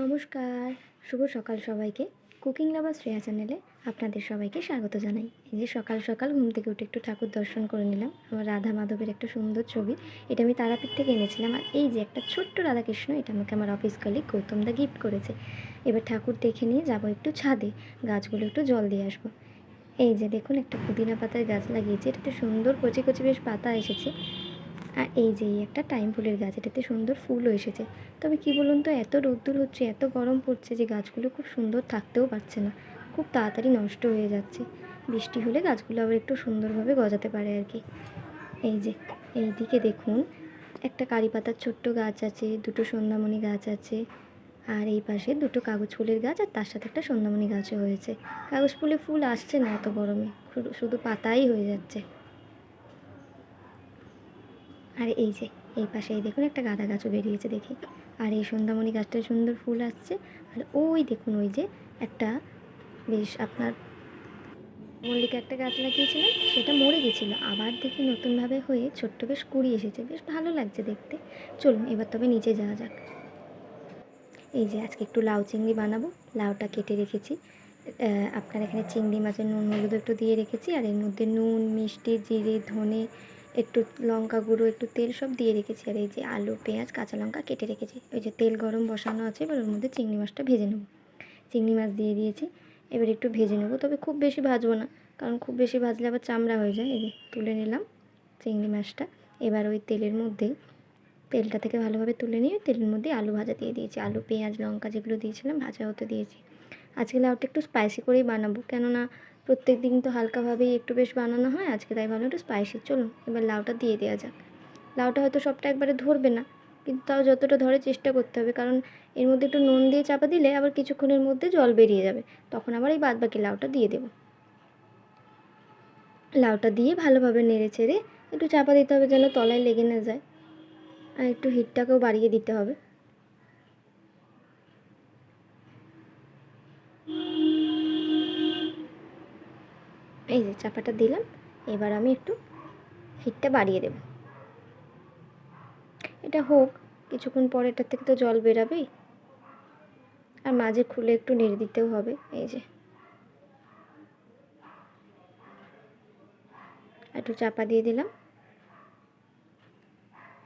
নমস্কার, শুভ সকাল সবাইকে। কুকিং লাভার শ্রেয়া চ্যানেলে আপনাদের সবাইকে স্বাগত জানাই। এই যে সকাল সকাল ঘুম থেকে উঠে একটু ঠাকুর দর্শন করে নিলাম। আমার রাধা মাধবের একটা সুন্দর ছবি, এটা আমি তারাপীঠ থেকে এনেছিলাম। আর এই যে একটা ছোট্ট রাধাকৃষ্ণ, এটা আমাকে আমার অফিস কলিগ গৌতম দা গিফট করেছে। এবার ঠাকুর দেখে নিয়ে যাবো একটু ছাদে, গাছগুলো একটু জল দিয়ে আসবো। এই যে দেখুন, একটা পুদিনা পাতার গাছ লাগিয়েছি, এটাতে সুন্দর কচি কচি বেশ পাতা এসেছে। আর এই যে একটা টাইম ফুলের গাছ, এটাতে সুন্দর ফুলও এসেছে। তবে কি বলুন তো, এত রোদ্দুর হচ্ছে, এত গরম পড়ছে যে গাছগুলো খুব সুন্দর থাকতেও পারছে না, খুব তাড়াতাড়ি নষ্ট হয়ে যাচ্ছে। বৃষ্টি হলে গাছগুলো আবার একটু সুন্দরভাবে গজাতে পারে আর কি। এই যে এই দিকে দেখুন, একটা কারি পাতার ছোট্ট গাছ আছে, দুটো সন্ধ্যামণি গাছ আছে, আর এই পাশে দুটো কাগজ ফুলের গাছ, আর তার সাথে একটা সন্ধ্যামণি গাছও হয়েছে। কাগজ ফুলে ফুল আসছে না এত গরমে, শুধু পাতাই হয়ে যাচ্ছে। আর এই যে এই পাশে এই দেখুন, একটা গাঁদা গাছও বেরিয়েছে দেখি। আর এই সন্ধ্যামণি গাছটায় সুন্দর ফুল আসছে। আর ওই দেখুন, ওই যে একটা বেশ আপনার মল্লিকা একটা গাছ লাগিয়েছিলাম, সেটা মরে গেছিলো, আবার দেখি নতুনভাবে হয়ে ছোট্ট বেশ কুড়ি এসেছে, বেশ ভালো লাগছে দেখতে। চলুন এবার তবে নিচে যাওয়া যাক। এই যে আজকে একটু লাউ চিংড়ি বানাবো। লাউটা কেটে রেখেছি, আপনার এখানে চিংড়ি মাছের নুন হলুদ একটু দিয়ে রেখেছি, আর এর মধ্যে নুন, মিষ্টি, জিরে, ধনে, একটু লঙ্কা গুঁড়ো, একটু তেল সব দিয়ে রেখেছি। আর এই যে আলু, পেঁয়াজ, কাঁচা লঙ্কা কেটে রেখেছি। ওই যে তেল গরম বসানো আছে, এবার ওর মধ্যে চিংড়ি মাছটা ভেজে নেব। চিংড়ি মাছ দিয়ে দিয়েছি, এবার একটু ভেজে নেব, তবে খুব বেশি ভাজবো না, কারণ খুব বেশি ভাজলে আবার চামড়া হয়ে যায়। এই যে তুলে নিলাম চিংড়ি মাছটা। এবার ওই তেলের মধ্যেই, তেলটা থেকে ভালোভাবে তুলে নিয়ে তেলের মধ্যে আলু ভাজা দিয়ে দিয়েছি। আলু, পেঁয়াজ, লঙ্কা যেগুলো দিয়েছিলাম ভাজা হতে দিয়েছি। আজকে লাউটা একটু স্পাইসি করেই বানাবো, কেননা প্রত্যেক দিন তো হালকাভাবেই একটু বেশ বানানো হয়, আজকে তাই ভাবলাম একটু স্পাইসি। চলুন এবার লাউটা দিয়ে দেওয়া যাক। লাউটা হয়তো সবটা একবারে ধরবে না, কিন্তু তাও যতটা ধরে চেষ্টা করতে হবে, কারণ এর মধ্যে একটু নুন দিয়ে চাপা দিলে আবার কিছুক্ষণের মধ্যে জল বেরিয়ে যাবে, তখন আবার এই বাদবাকি লাউটা দিয়ে দেবো। লাউটা দিয়ে ভালোভাবে নেড়ে চেড়ে একটু চাপা দিতে হবে যেন তলায় লেগে না যায়, আর একটু হিটটাকেও বাড়িয়ে দিতে হবে। এই যে চাপাটা দিলাম, এবার আমি একটু হিটটা বাড়িয়ে দেব। এটা হোক, কিছুক্ষণ পরে এটার থেকে তো জল বেরাবেই, আর মাঝে খুলে একটু নেড়ে দিতেও হবে। এই যে একটু চাপা দিয়ে দিলাম।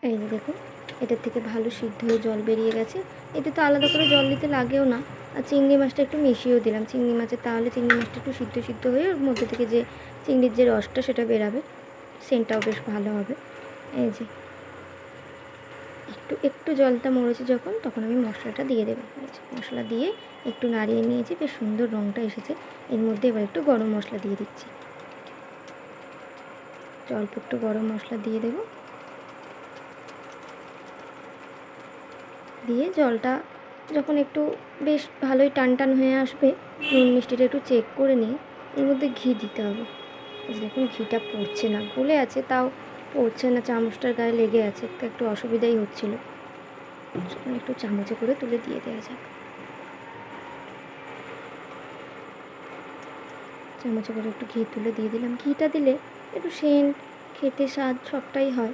এই যে দেখুন, এটার থেকে ভালো সিদ্ধ হয়ে জল বেরিয়ে গেছে। এতে তো আলাদা করে জল দিতে লাগেও না। আর চিংড়ি মাছটা একটু মিশিয়েও দিলাম চিংড়ি মাছের, তাহলে চিংড়ি মাছটা একটু সিদ্ধ সিদ্ধ হয়ে ওর মধ্যে থেকে যে চিংড়ির যে রসটা সেটা বেরাবে, সেন্টটাও বেশ ভালো হবে। এই যে একটু একটু জলটা মরেছে যখন, তখন আমি মশলাটা দিয়ে দেবো। মশলা দিয়ে একটু নাড়িয়ে নিয়েছি, বেশ সুন্দর রঙটা এসেছে। এর মধ্যে এবার একটু গরম মশলা দিয়ে দিচ্ছি, অল্প একটু গরম মশলা দিয়ে দেবো। দিয়ে জলটা যখন একটু বেশ ভালোই টান টান হয়ে আসবে, নুন মিষ্টিটা একটু চেক করে নিয়ে এর মধ্যে ঘি দিতে হবে। দেখুন ঘিটা পড়ছে না, গলে আছে তাও পড়ছে না, চামচটার গায়ে লেগে আছে, একটু অসুবিধাই হচ্ছিলো। একটু চামচে করে তুলে দিয়ে দেওয়া যাক। চামচে করে একটু ঘি তুলে দিয়ে দিলাম। ঘিটা দিলে একটু সেন্ট, খেতে স্বাদ সবটাই হয়,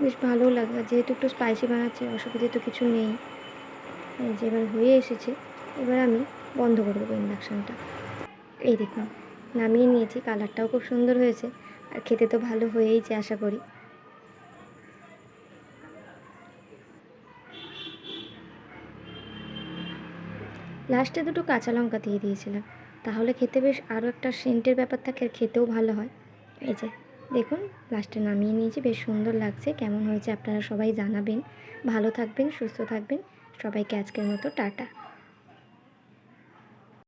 বেশ ভালোও লাগে। যেহেতু একটু স্পাইসি বানাচ্ছি, অসুবিধে তো কিছু নেই। এই যে এবার হয়ে এসেছে, এবার আমি বন্ধ করে দেবো ইন্ডাকশানটা। এই দেখুন নামিয়ে নিয়েছি, কালারটাও খুব সুন্দর হয়েছে, আর খেতে তো ভালো হয়েইছে আশা করি। লাস্টে দুটো কাঁচা লঙ্কা দিয়ে দিয়েছিলাম, তাহলে খেতে বেশ আরও একটা সেন্টের ব্যাপার থাকে, আর খেতেও ভালো হয়। এই যে দেখুন লাস্টে নামিয়ে নিয়েছি, বেশ সুন্দর লাগছে। কেমন হয়েছে আপনারা সবাই জানাবেন। ভালো থাকবেন, সুস্থ থাকবেন। সবাইকে আজকের মতো টাটা।